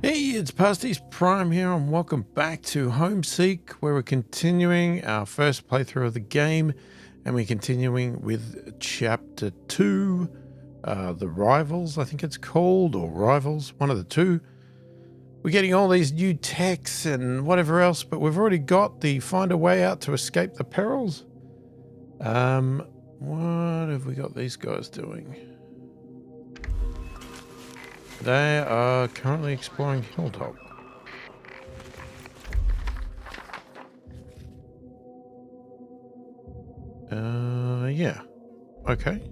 Hey, it's pasthisprime here, and welcome back to Homeseek, where we're continuing our first playthrough of the game, and we're continuing with Chapter 2, The Rivals, I think it's called, or Rivals, one of the two. We're getting all these new techs and whatever else, but we've already got the find a way out to escape the perils. What have we got these guys doing? They are currently exploring Hilltop. Yeah. Okay.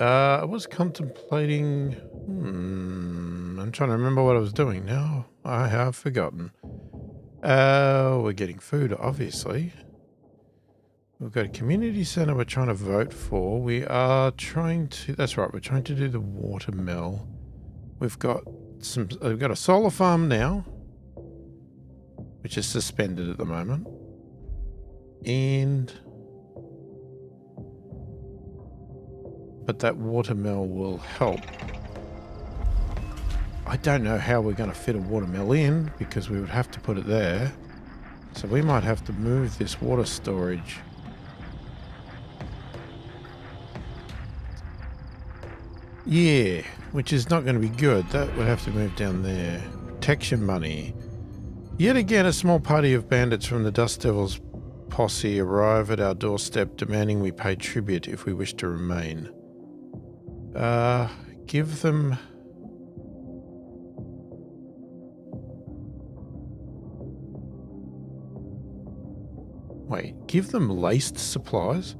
I was contemplating... I'm trying to remember what I was doing now. I have forgotten. We're getting food, obviously. We've got a community center we're trying to vote for. We are trying to... That's right, we're trying to do the water mill. We've got a solar farm now, which is suspended at the moment. But that water mill will help. I don't know how we're going to fit a water mill in, because we would have to put it there. So we might have to move this water storage. Yeah, which is not going to be good. That would have to move down there. Protection money. Yet again, a small party of bandits from the Dust Devils posse arrive at our doorstep, demanding we pay tribute if we wish to remain. Give them... Wait, give them laced supplies?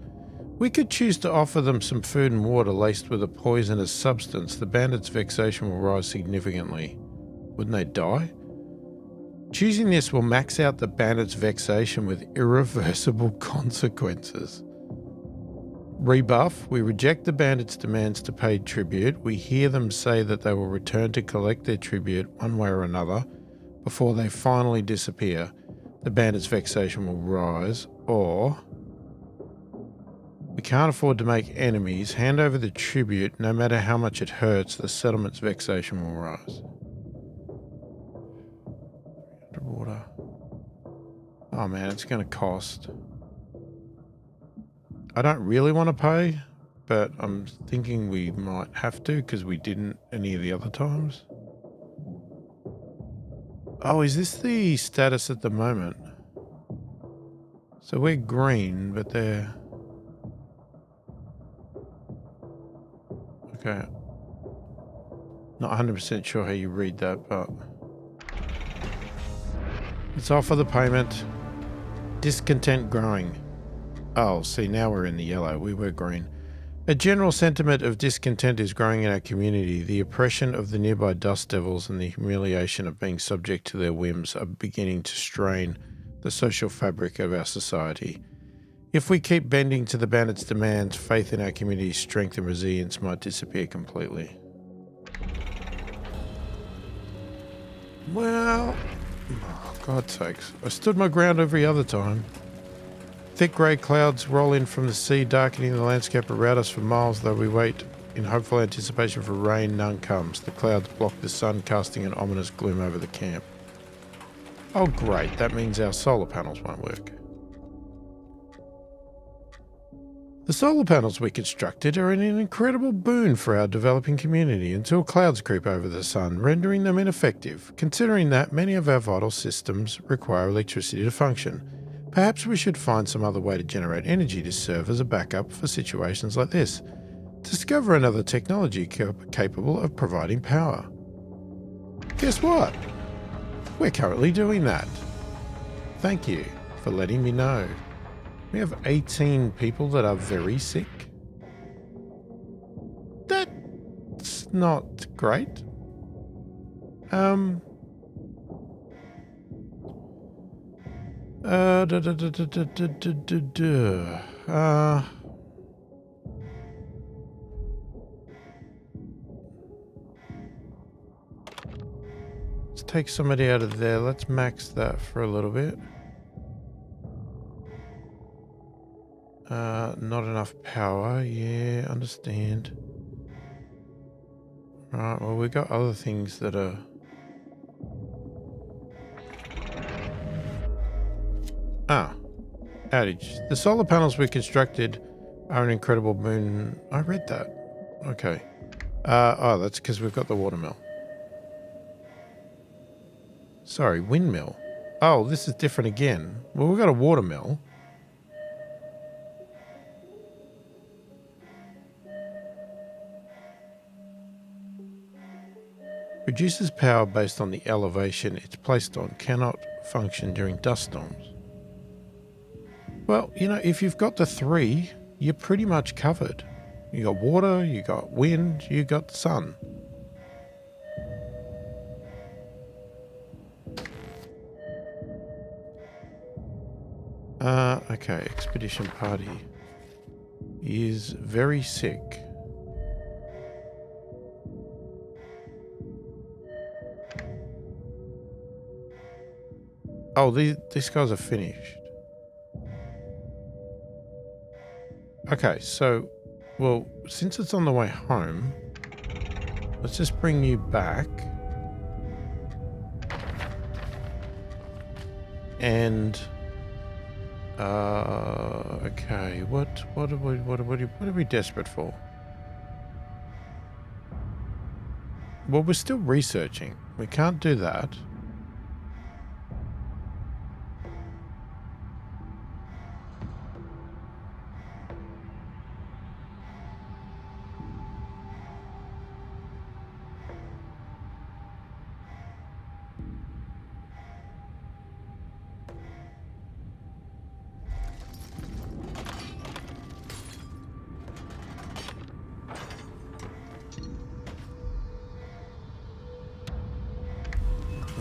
We could choose to offer them some food and water laced with a poisonous substance. The bandits' vexation will rise significantly. Wouldn't they die? Choosing this will max out the bandits' vexation with irreversible consequences. Rebuff, we reject the bandits' demands to pay tribute. We hear them say that they will return to collect their tribute one way or another before they finally disappear. The bandits' vexation will rise, or... We can't afford to make enemies. Hand over the tribute. No matter how much it hurts, the settlement's vexation will rise. Underwater. Oh man, it's going to cost. I don't really want to pay, but I'm thinking we might have to because we didn't any of the other times. Oh, is this the status at the moment? So we're green, but they're... Okay. Not 100% sure how you read that, but... Let's offer the payment. Discontent growing. Oh, see, now we're in the yellow. We were green. A general sentiment of discontent is growing in our community. The oppression of the nearby Dust Devils and the humiliation of being subject to their whims are beginning to strain the social fabric of our society. If we keep bending to the bandits' demands, faith in our community's strength and resilience might disappear completely. Well, oh, God's sakes. I stood my ground every other time. Thick grey clouds roll in from the sea, darkening the landscape around us for miles. Though we wait in hopeful anticipation for rain, none comes. The clouds block the sun, casting an ominous gloom over the camp. Oh great, that means our solar panels won't work. The solar panels we constructed are an incredible boon for our developing community until clouds creep over the sun, rendering them ineffective. Considering that many of our vital systems require electricity to function, perhaps we should find some other way to generate energy to serve as a backup for situations like this. Discover another technology capable of providing power. Guess what? We're currently doing that. Thank you for letting me know. We have 18 people that are very sick. That's not great. Let's take somebody out of there. Let's max that for a little bit. Not enough power. Yeah, understand. Right, well, we've got other things that are... Ah, outage. The solar panels we constructed are an incredible boon. I read that. Okay. Oh, that's because we've got the watermill. Sorry, windmill. Oh, this is different again. Well, we've got a watermill. Produces power based on the elevation it's placed on. Cannot function during dust storms. Well, you know, if you've got the three, you're pretty much covered. You got water, you got wind, you got sun. Okay, expedition party is very sick. Oh, these guys are finished. Okay, so, well, since it's on the way home, let's just bring you back. And, okay, what are we desperate for? Well, we're still researching. We can't do that.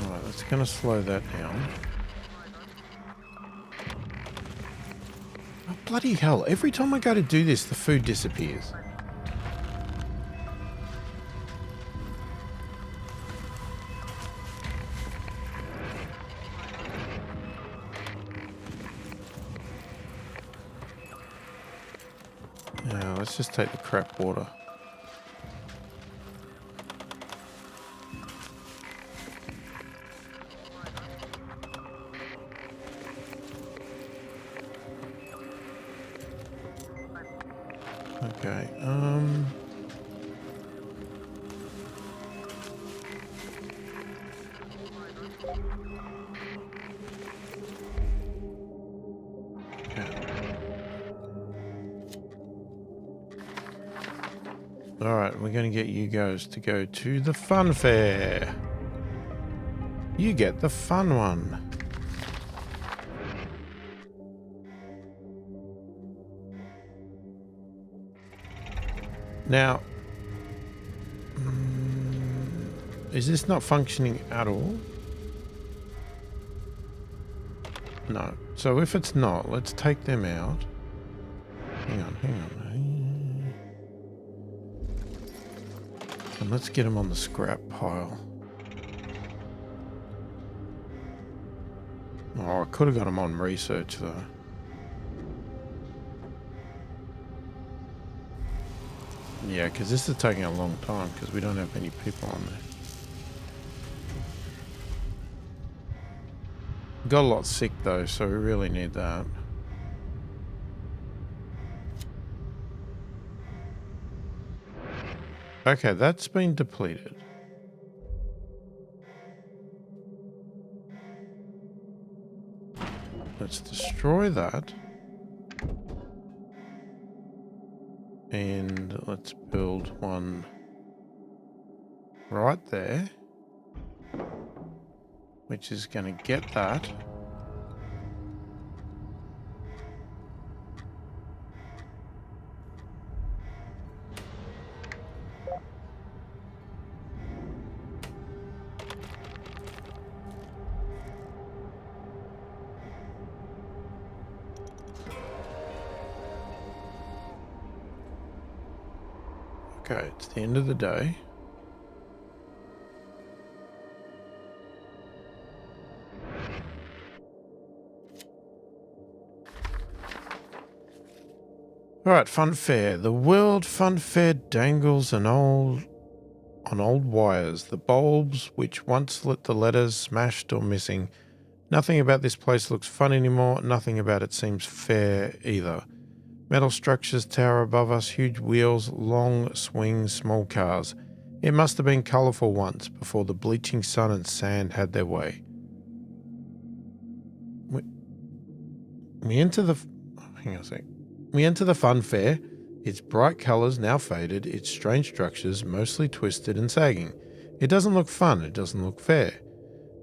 Alright, that's going to slow that down. Oh, bloody hell. Every time I go to do this, the food disappears. Now, let's just take the crap water. Okay, Alright, we're going to get you guys to go to the fun fair. You get the fun one. Now, is this not functioning at all? No. So if it's not, let's take them out. Hang on. And let's get them on the scrap pile. Oh, I could have got them on research though. Yeah, because this is taking a long time because we don't have any people on there. Got a lot sick though, so we really need that. Okay, that's been depleted. Let's destroy that. And let's build one right there, which is going to get that. Okay, it's the end of the day. Alright, fun fair. The World Fun Fair dangles on on old wires, the bulbs which once lit the letters smashed or missing. Nothing about this place looks fun anymore, nothing about it seems fair either. Metal structures tower above us, huge wheels, long swings, small cars. It must have been colourful once, before the bleaching sun and sand had their way. We enter the... Hang on a sec. We enter the fun fair. Its bright colours now faded, its strange structures mostly twisted and sagging. It doesn't look fun, it doesn't look fair.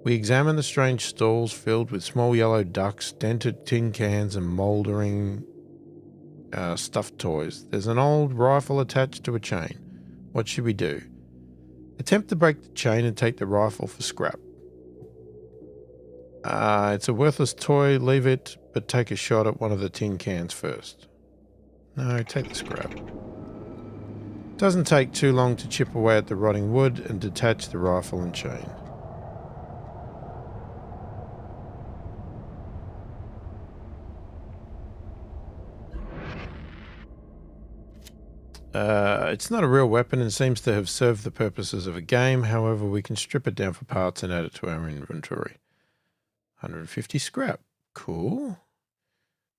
We examine the strange stalls filled with small yellow ducks, dented tin cans and mouldering stuffed toys. There's an old rifle attached to a chain. What should we do? Attempt to break the chain and take the rifle for scrap. It's a worthless toy. Leave it, but take a shot at one of the tin cans first. No, take the scrap. Doesn't take too long to chip away at the rotting wood and detach the rifle and chain. It's not a real weapon and seems to have served the purposes of a game. However, we can strip it down for parts and add it to our inventory. 150 scrap. Cool.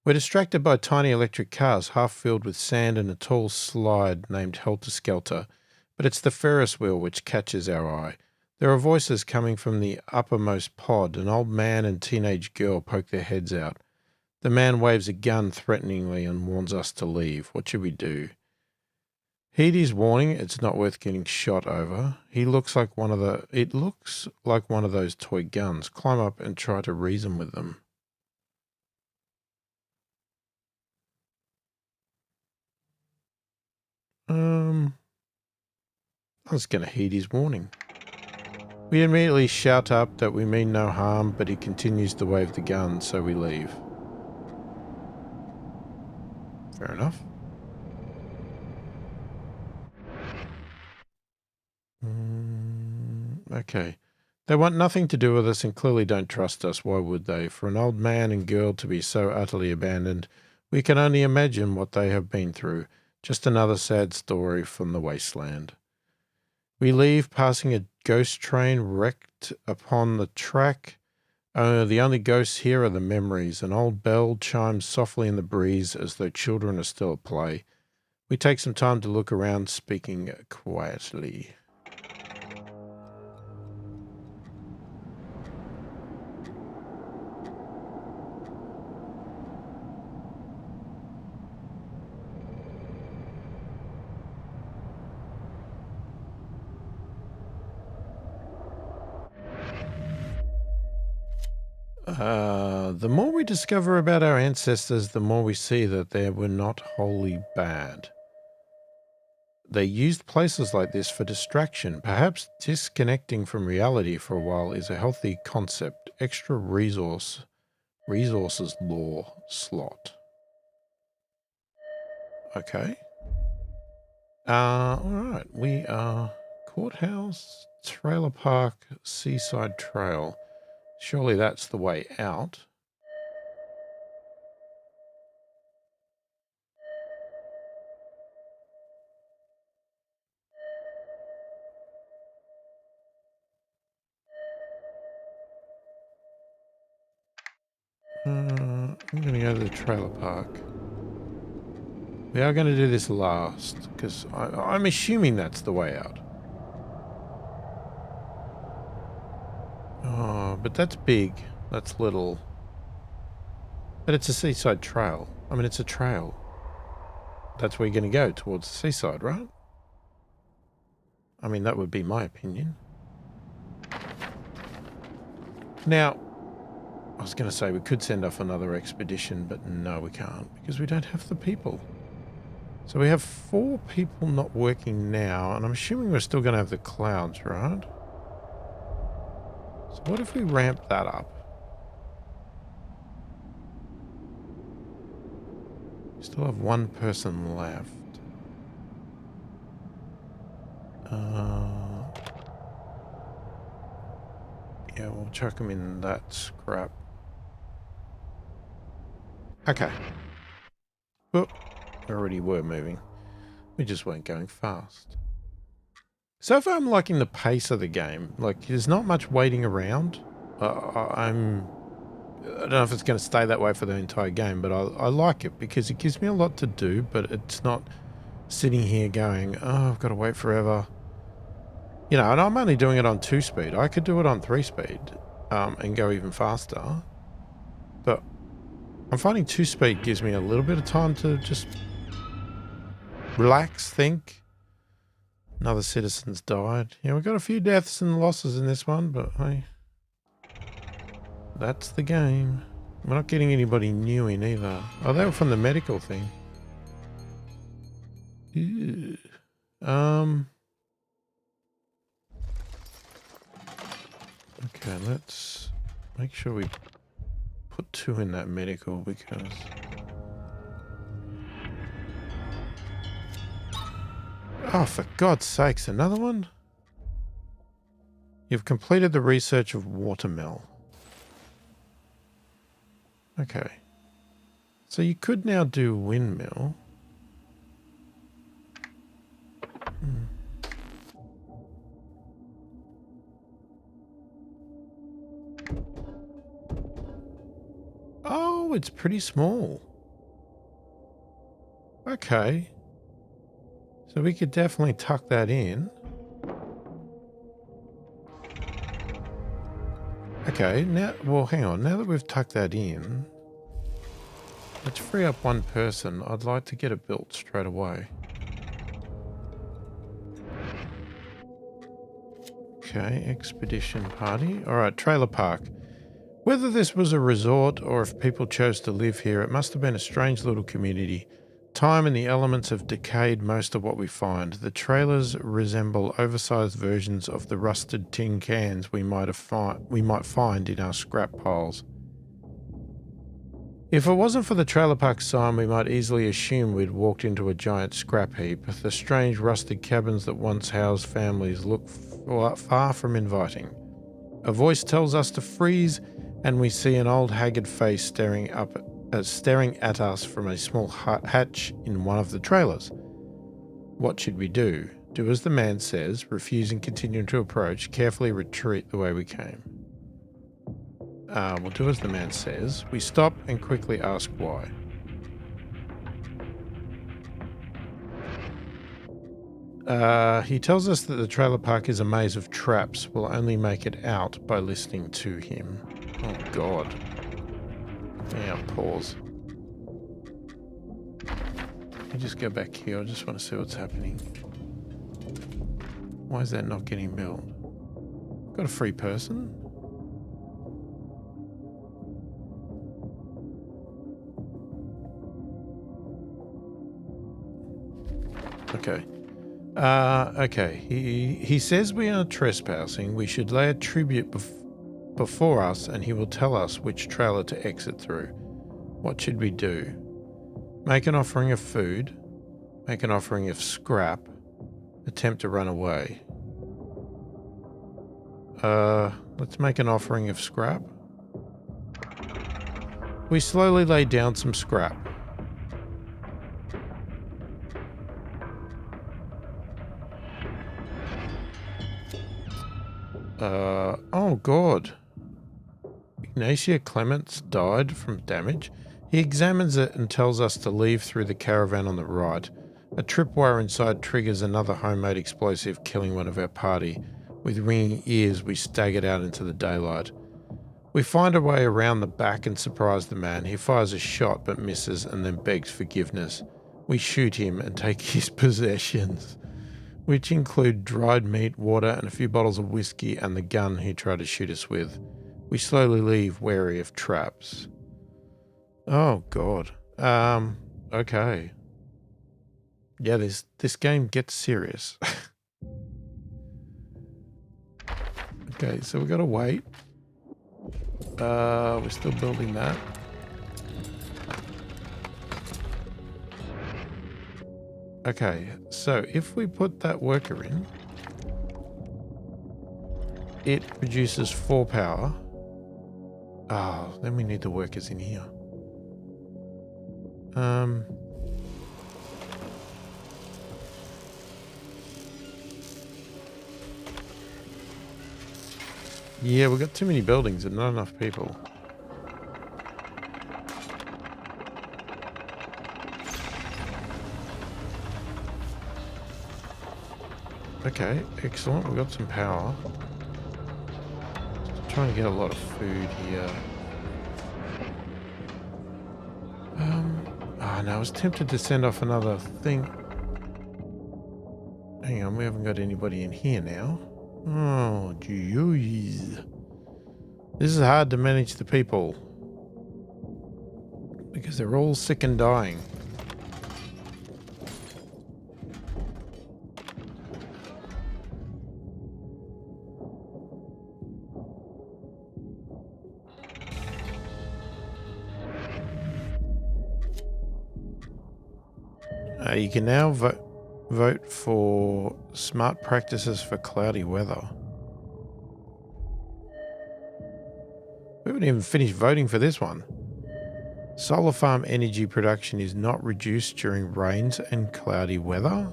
We're distracted by tiny electric cars half filled with sand and a tall slide named Helter Skelter, but it's the Ferris wheel which catches our eye. There are voices coming from the uppermost pod. An old man and teenage girl poke their heads out. The man waves a gun threateningly and warns us to leave. What should we do? Heed his warning, it's not worth getting shot over. It looks like one of those toy guns. Climb up and try to reason with them. I was going to heed his warning. We immediately shout up that we mean no harm, but he continues to wave the gun, so we leave. Fair enough. Okay. They want nothing to do with us and clearly don't trust us. Why would they? For an old man and girl to be so utterly abandoned, we can only imagine what they have been through. Just another sad story from the wasteland. We leave, passing a ghost train wrecked upon the track. The only ghosts here are the memories. An old bell chimes softly in the breeze as though children are still at play. We take some time to look around, speaking quietly. The more we discover about our ancestors, the more we see that they were not wholly bad. They used places like this for distraction. Perhaps disconnecting from reality for a while is a healthy concept. Extra resources law slot. Okay. Alright. We are courthouse, trailer park, seaside trail. Surely that's the way out. I'm going to go to the trailer park. We are going to do this last, because I'm assuming that's the way out. Oh, but that's big. That's little. But it's a seaside trail. I mean, it's a trail. That's where you're going to go, towards the seaside, right? I mean, that would be my opinion. Now, I was going to say we could send off another expedition, but no, we can't, because we don't have the people. So we have 4 people not working now, and I'm assuming we're still going to have the clouds, right? So what if we ramp that up? We still have 1 person left. Yeah, we'll chuck them in that scrap. Okay. Well, we already were moving. We just weren't going fast. So far I'm liking the pace of the game. Like, there's not much waiting around. I don't know if it's going to stay that way for the entire game, but I like it because it gives me a lot to do, but it's not sitting here going, oh, I've got to wait forever. You know, and I'm only doing it on 2-speed. I could do it on 3-speed and go even faster. But I'm finding 2-speed gives me a little bit of time to just relax, think. Another citizen's died. Yeah, we've got a few deaths and losses in this one, but hey, that's the game. We're not getting anybody new in either. Oh, they were from the medical thing. Ew. Okay, let's make sure we put 2 in that medical because... Oh, for God's sakes, another one? You've completed the research of watermill. Okay. So you could now do windmill. Oh, it's pretty small. Okay. So we could definitely tuck that in. Okay, now, well, hang on. Now that we've tucked that in, let's free up one person. I'd like to get it built straight away. Okay, expedition party. All right, trailer park. Whether this was a resort or if people chose to live here, it must have been a strange little community. Time and the elements have decayed most of what we find. The trailers resemble oversized versions of the rusted tin cans we might find in our scrap piles. If it wasn't for the trailer park sign, we might easily assume we'd walked into a giant scrap heap. The strange rusted cabins that once housed families look far from inviting. A voice tells us to freeze, and we see an old haggard face staring at us from a small hatch in one of the trailers. What should we do? Do as the man says, refusing continuing to approach, carefully retreat the way we came. We'll do as the man says. We stop and quickly ask why. He tells us that the trailer park is a maze of traps. We'll only make it out by listening to him. Oh, God. Yeah, pause. Let me just go back here. I just want to see what's happening. Why is that not getting built? Got a free person? Okay. Okay. He says we are trespassing. We should lay a tribute before us, and he will tell us which trailer to exit through. What should we do? Make an offering of food. Make an offering of scrap. Attempt to run away. Let's make an offering of scrap. We slowly lay down some scrap. Oh God. Ignacia Clements died from damage. He examines it and tells us to leave through the caravan on the right. A tripwire inside triggers another homemade explosive, killing one of our party. With ringing ears, we staggered out into the daylight. We find our way around the back and surprise the man. He fires a shot but misses and then begs forgiveness. We shoot him and take his possessions, which include dried meat, water, and a few bottles of whiskey and the gun he tried to shoot us with. We slowly leave, wary of traps. Oh, God. Okay. Yeah, this game gets serious. Okay, so we gotta wait. We're still building that. Okay, so if we put that worker in, it produces 4 power. Oh, then we need the workers in here. Yeah, we've got too many buildings and not enough people. Okay, excellent. We've got some power. Still trying to get a lot of food here. No, I was tempted to send off another thing. Hang on, we haven't got anybody in here now. Oh, jeez. This is hard to manage the people. Because they're all sick and dying. You can now vote for smart practices for cloudy weather. We haven't even finished voting for this one. Solar farm energy production is not reduced during rains and cloudy weather.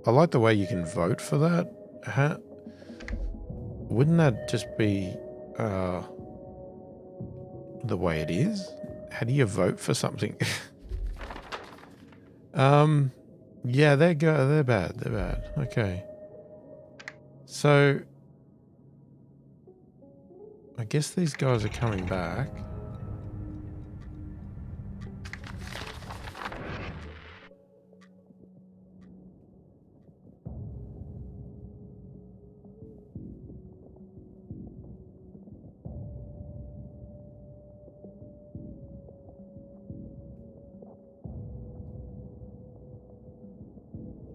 I like the way you can vote for that. Wouldn't that just be the way it is? How do you vote for something? Yeah, they're bad. They're bad. Okay. So I guess these guys are coming back.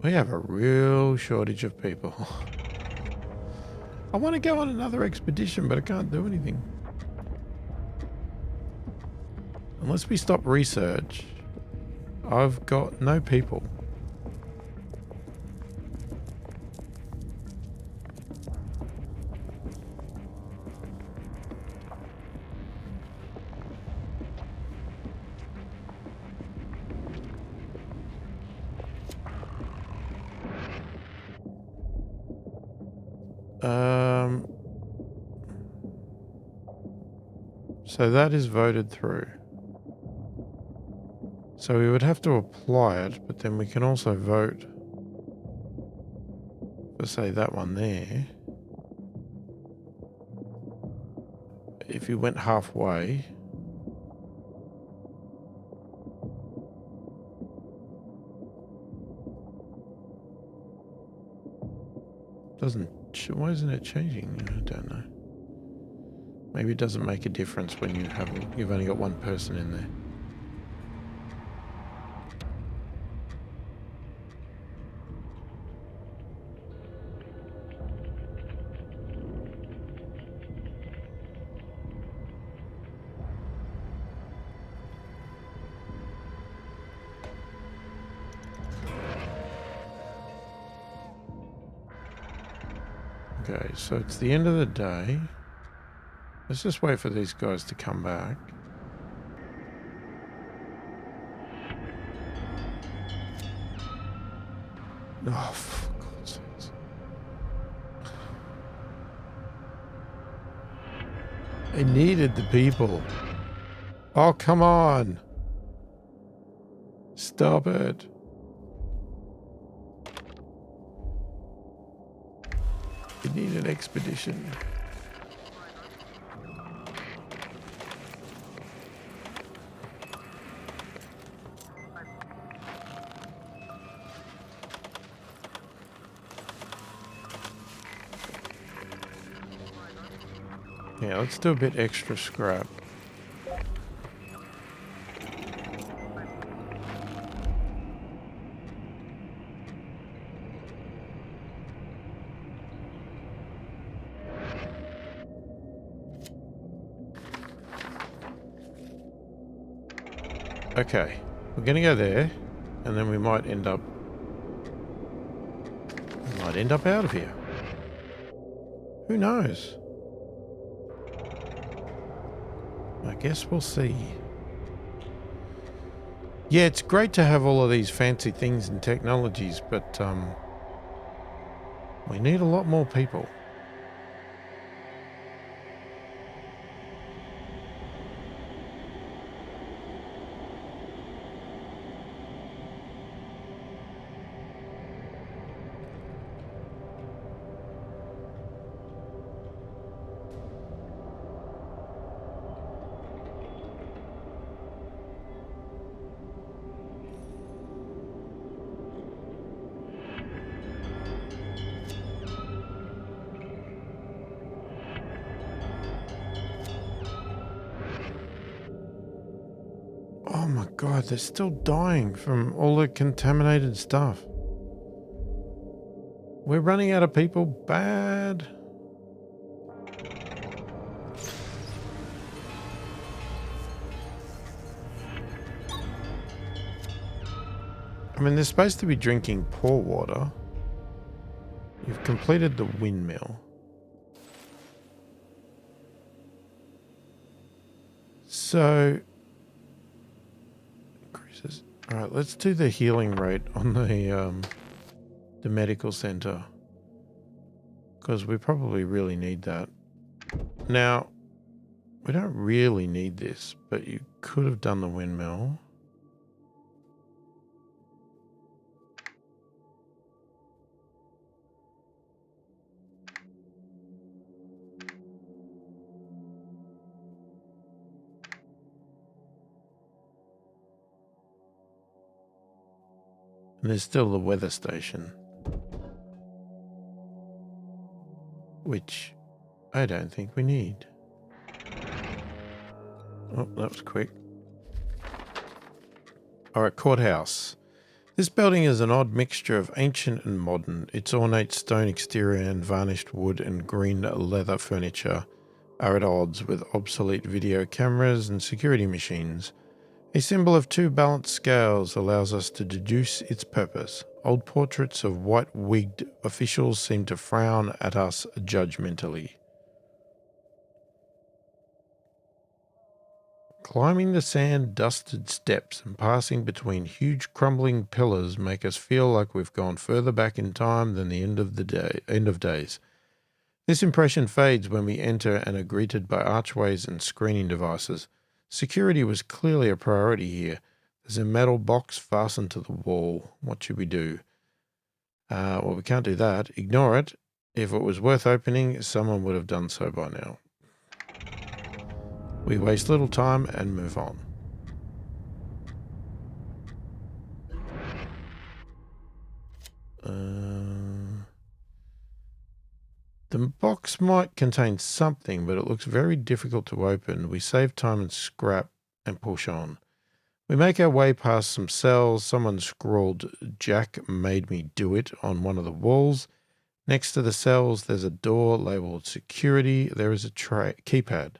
We have a real shortage of people. I want to go on another expedition, but I can't do anything. Unless we stop research, I've got no people. So that is voted through. So we would have to apply it, but then we can also vote for, say, that one there. If you went halfway. Why isn't it changing? I don't know. Maybe it doesn't make a difference when you've only got one person in there. Okay, so it's the end of the day. Let's just wait for these guys to come back. Oh, for God's sakes. I needed the people. Oh, come on. Stop it. We need an expedition. Yeah, let's do a bit extra scrap. Okay, we're gonna go there, and then we might end up out of here. Who knows? I guess we'll see. Yeah, it's great to have all of these fancy things and technologies, but we need a lot more people. Oh my god, they're still dying from all the contaminated stuff. We're running out of people bad. I mean, they're supposed to be drinking poor water. You've completed the windmill. So, increases. All right, let's do the healing rate on the medical center, because we probably really need that. Now, we don't really need this, but you could have done the windmill. And there's still the weather station, which I don't think we need. Oh, that was quick. All right, courthouse. This building is an odd mixture of ancient and modern. Its ornate stone exterior and varnished wood and green leather furniture are at odds with obsolete video cameras and security machines. A symbol of two balanced scales allows us to deduce its purpose. Old portraits of white-wigged officials seem to frown at us judgmentally. Climbing the sand-dusted steps and passing between huge crumbling pillars make us feel like we've gone further back in time than the end of days. This impression fades when we enter and are greeted by archways and screening devices. Security was clearly a priority here. There's a metal box fastened to the wall. What should we do? Well, we can't do that. Ignore it. If it was worth opening, someone would have done so by now. We waste little time and move on. The box might contain something, but it looks very difficult to open. We save time and scrap and push on. We make our way past some cells. Someone scrawled, "Jack made me do it," on one of the walls. Next to the cells, there's a door labeled security. There is a keypad.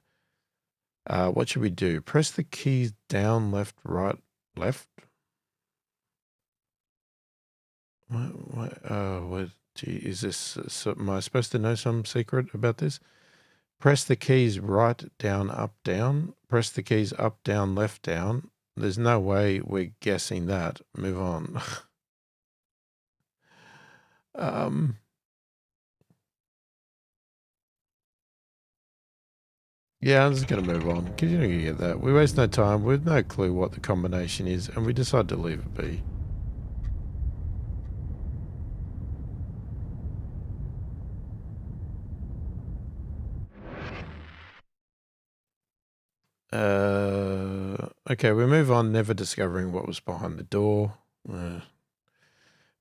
What should we do? Press the keys down, left, right, left? What? Gee, is this? Am I supposed to know some secret about this? Press the keys right, down, up, down. Press the keys up, down, left, down. There's no way we're guessing that. Move on. Yeah, I'm just going to move on, because you're not going to get that. We waste no time with no clue what the combination is, and we decide to leave it be. Okay, we move on, never discovering what was behind the door.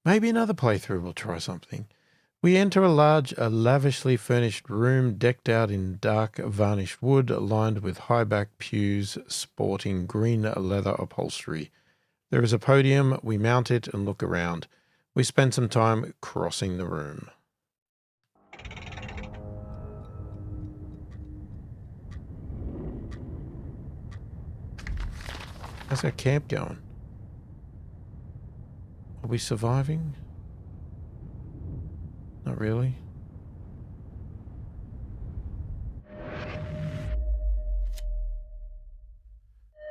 Maybe another playthrough will try something. We enter a lavishly furnished room decked out in dark varnished wood, lined with high-back pews sporting green leather upholstery. There is a podium. We mount it and look around. We spend some time crossing the room. How's our camp going? Are we surviving? Not really.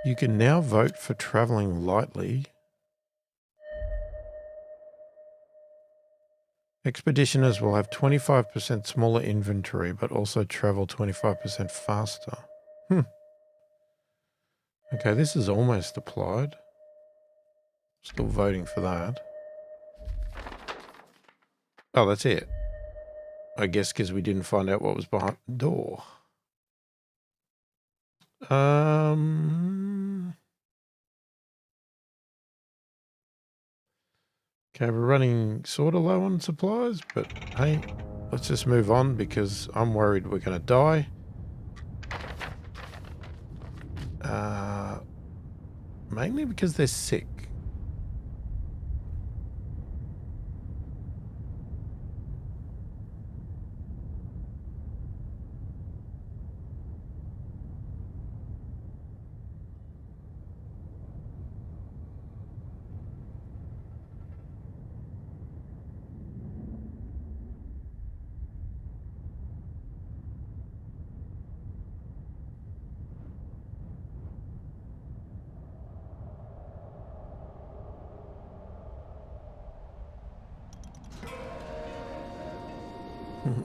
You can now vote for traveling lightly. Expeditioners will have 25% smaller inventory, but also travel 25% faster. Okay, this is almost applied. Still voting for that. Oh, that's it. I guess because we didn't find out what was behind the door. Okay, we're running sort of low on supplies, but hey, let's just move on because I'm worried we're going to die. mainly because they're sick.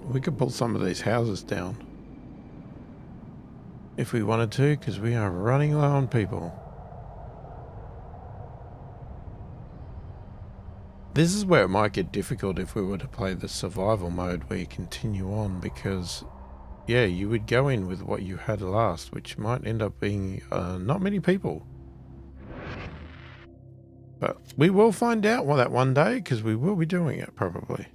We could pull some of these houses down if we wanted to, because we are running low on people. This is where it might get difficult if we were to play the survival mode where you continue on, because yeah, you would go in with what you had last, which might end up being not many people. But we will find out that one day, because we will be doing it probably.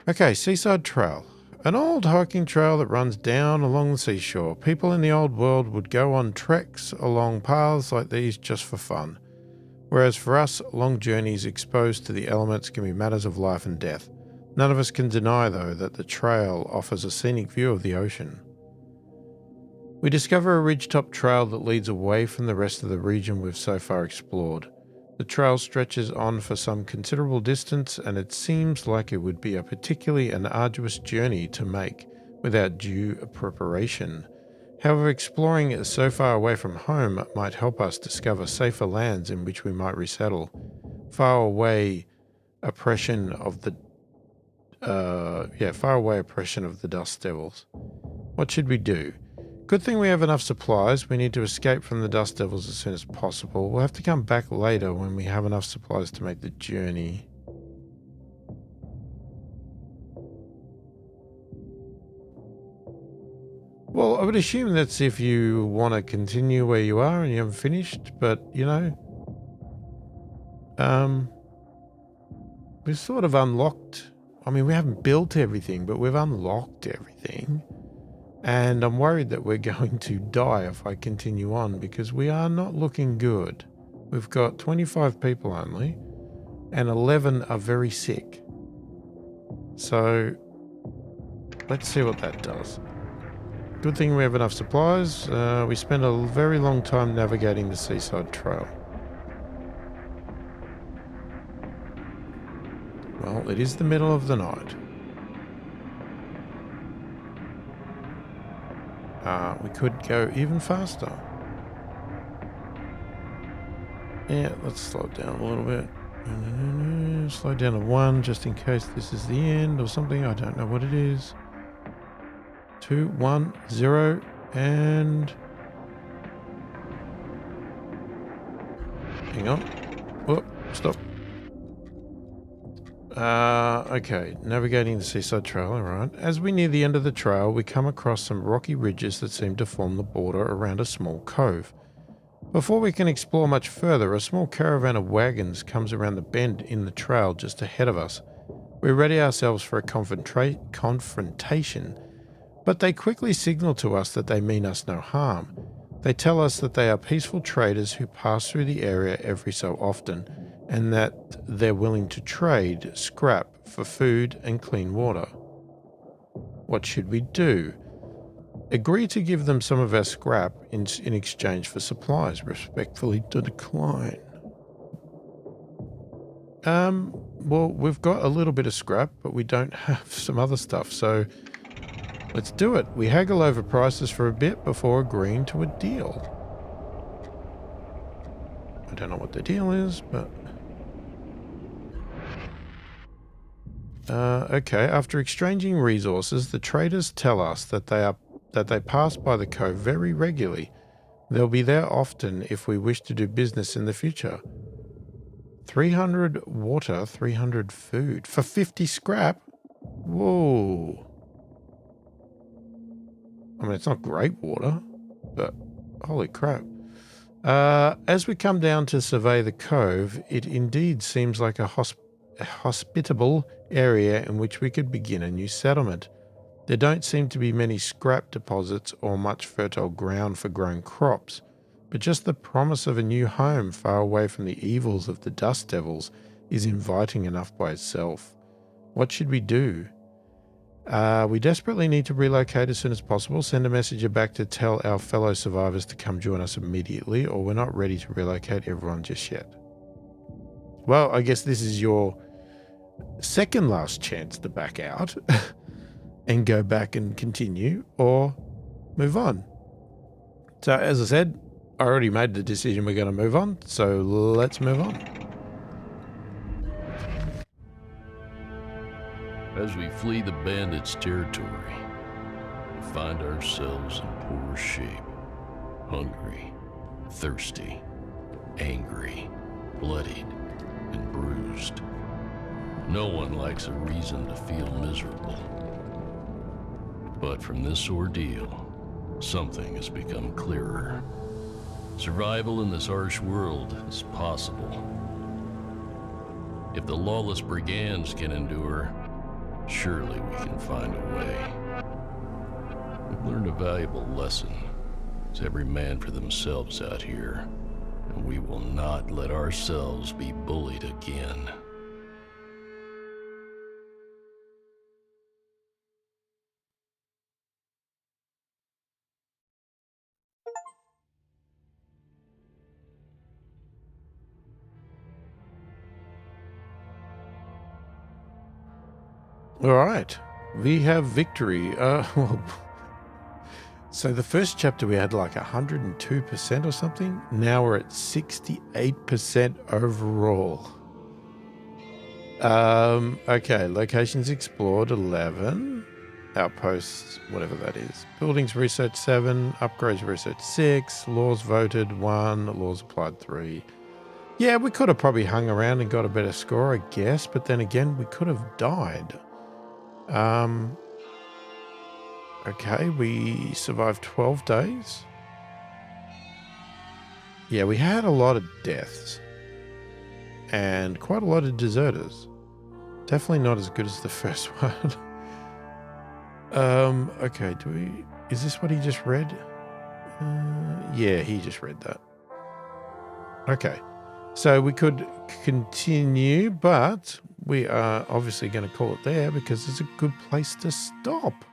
Okay, Seaside Trail. An old hiking trail that runs down along the seashore. People in the old world would go on treks along paths like these just for fun. Whereas for us, long journeys exposed to the elements can be matters of life and death. None of us can deny, though, that the trail offers a scenic view of the ocean. We discover a ridgetop trail that leads away from the rest of the region we've so far explored. The trail stretches on for some considerable distance, and it seems like it would be a particularly an arduous journey to make without due preparation. However, exploring so far away from home might help us discover safer lands in which we might resettle. Far away oppression of the dust devils. What should we do? Good thing we have enough supplies. We need to escape from the dust devils as soon as possible. We'll have to come back later when we have enough supplies to make the journey. Well, I would assume that's if you want to continue where you are and you haven't finished, but, you know, we've sort of unlocked, I mean, we haven't built everything, but we've unlocked everything. And I'm worried that we're going to die if I continue on, because we are not looking good. We've got 25 people only, and 11 are very sick. So let's see what that does. Good thing we have enough supplies. We spent a very long time navigating the Seaside Trail. Well, it is the middle of the night. We could go even faster. Yeah, let's slow it down a little bit. Slow down to 1 just in case this is the end or something. I don't know what it is. 2, 1, 0, and... hang on. Whoop, stop. Okay, navigating the Seaside Trail, alright. As we near the end of the trail, we come across some rocky ridges that seem to form the border around a small cove. Before we can explore much further, a small caravan of wagons comes around the bend in the trail just ahead of us. We ready ourselves for a confrontation, but they quickly signal to us that they mean us no harm. They tell us that they are peaceful traders who pass through the area every so often, and that they're willing to trade scrap for food and clean water. What should we do? Agree to give them some of our scrap in exchange for supplies. Respectfully to decline. Well, we've got a little bit of scrap, but we don't have some other stuff, so let's do it. We haggle over prices for a bit before agreeing to a deal. I don't know what the deal is, but... okay, after exchanging resources, the traders tell us that they pass by the cove very regularly. They'll be there often if we wish to do business in the future. 300 water, 300 food. For 50 scrap? Whoa. I mean, it's not great water, but holy crap. As we come down to survey the cove, it indeed seems like a hospitable area in which we could begin a new settlement. There don't seem to be many scrap deposits or much fertile ground for growing crops. but just the promise of a new home far away from the evils of the dust devils is inviting enough by itself. What should we do? We desperately need to relocate as soon as possible. Send a messenger back to tell our fellow survivors to come join us immediately, or we're not ready to relocate everyone just yet. Well, I guess this is your second last chance to back out and go back and continue, or move on. So as I said, I already made the decision we're going to move on, so let's move on. As we flee the bandits' territory, we find ourselves in poor shape. Hungry, thirsty, angry, bloodied, and bruised. No one likes a reason to feel miserable. But from this ordeal, something has become clearer. Survival in this harsh world is possible. If the lawless brigands can endure, surely we can find a way. We've learned a valuable lesson. It's every man for themselves out here, and we will not let ourselves be bullied again. All right, we have victory. So the first chapter we had like 102% or something. Now we're at 68% overall. Okay, locations explored 11, outposts, whatever that is. Buildings research 7, upgrades research 6, laws voted 1, laws applied 3. Yeah, we could have probably hung around and got a better score, I guess, but then again, we could have died. Okay, we survived 12 days. Yeah, we had a lot of deaths and quite a lot of deserters. Definitely not as good as the first one. Okay, is this what he just read? Yeah, he just read that. Okay, so we could continue, but we are obviously going to call it there because it's a good place to stop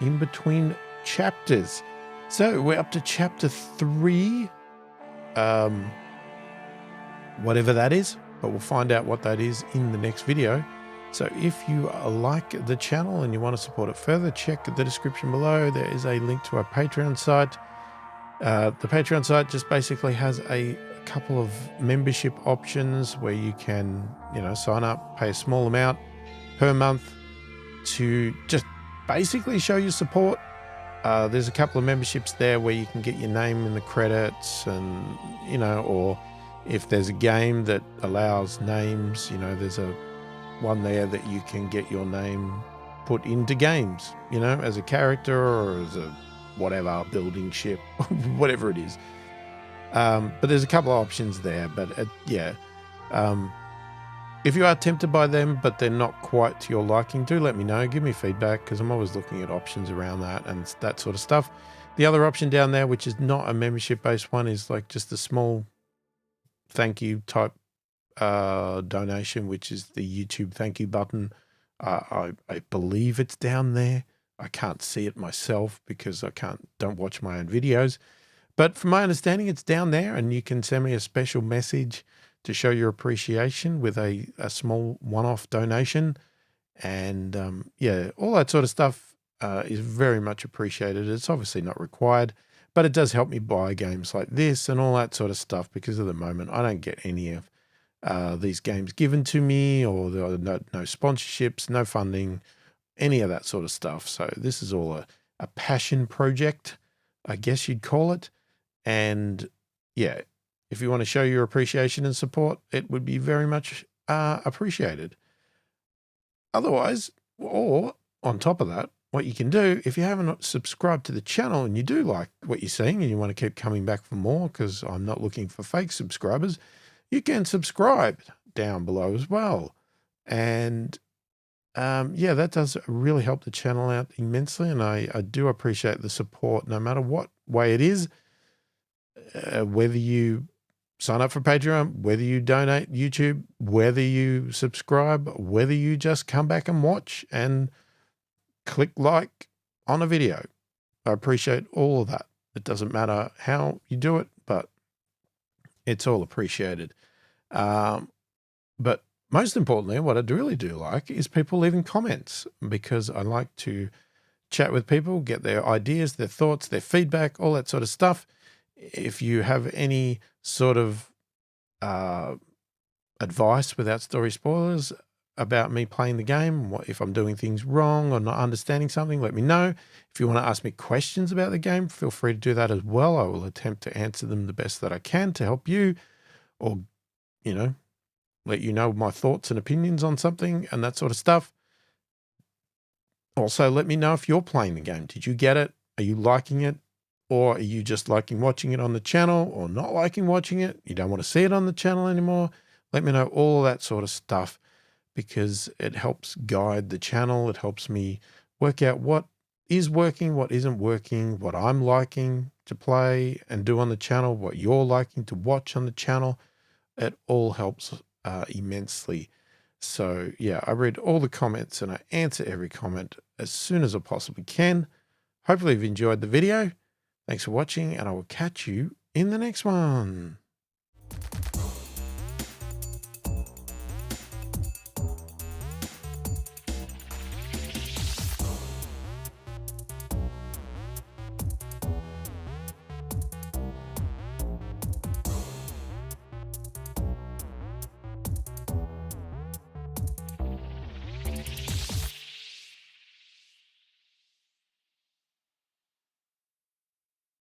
in between chapters. So we're up to chapter 3, whatever that is, but we'll find out what that is in the next video. So if you like the channel and you want to support it further, check the description below. There is a link to our Patreon site. The Patreon site just basically has a couple of membership options where you can, sign up, pay a small amount per month to just basically show your support. There's a couple of memberships there where you can get your name in the credits and, or if there's a game that allows names, there's a one there that you can get your name put into games, as a character or as a whatever, building ship, whatever it is. But there's a couple of options there, but if you are tempted by them, but they're not quite to your liking, do let me know. Give me feedback because I'm always looking at options around that and that sort of stuff. The other option down there, which is not a membership-based one, is like just a small thank you type donation, which is the YouTube thank you button. I believe it's down there. I can't see it myself because I don't watch my own videos. But from my understanding, it's down there and you can send me a special message to show your appreciation with a small one-off donation. And all that sort of stuff is very much appreciated. It's obviously not required, but it does help me buy games like this and all that sort of stuff because at the moment I don't get any of these games given to me, or there are no sponsorships, no funding, any of that sort of stuff. So this is all a passion project, I guess you'd call it. And yeah, if you want to show your appreciation and support, it would be very much appreciated. Otherwise, or on top of that, what you can do, if you haven't subscribed to the channel and you do like what you're seeing and you want to keep coming back for more, because I'm not looking for fake subscribers, you can subscribe down below as well. And that does really help the channel out immensely. And I do appreciate the support no matter what way it is. whether you sign up for Patreon, whether you donate YouTube, whether you subscribe, whether you just come back and watch and click like on a video. I appreciate all of that. It doesn't matter how you do it, but it's all appreciated. But most importantly, what I really do like is people leaving comments, because I like to chat with people, get their ideas, their thoughts, their feedback, all that sort of stuff. If you have any sort of advice without story spoilers about me playing the game, if I'm doing things wrong or not understanding something, let me know. If you want to ask me questions about the game, feel free to do that as well. I will attempt to answer them the best that I can to help you, or, let you know my thoughts and opinions on something and that sort of stuff. Also, let me know if you're playing the game. Did you get it? Are you liking it? Or are you just liking watching it on the channel, or not liking watching it? You don't want to see it on the channel anymore? Let me know all that sort of stuff, because it helps guide the channel. It helps me work out what is working, what isn't working, what I'm liking to play and do on the channel, what you're liking to watch on the channel. It all helps immensely. So yeah, I read all the comments and I answer every comment as soon as I possibly can. Hopefully you've enjoyed the video. Thanks for watching, and I will catch you in the next one.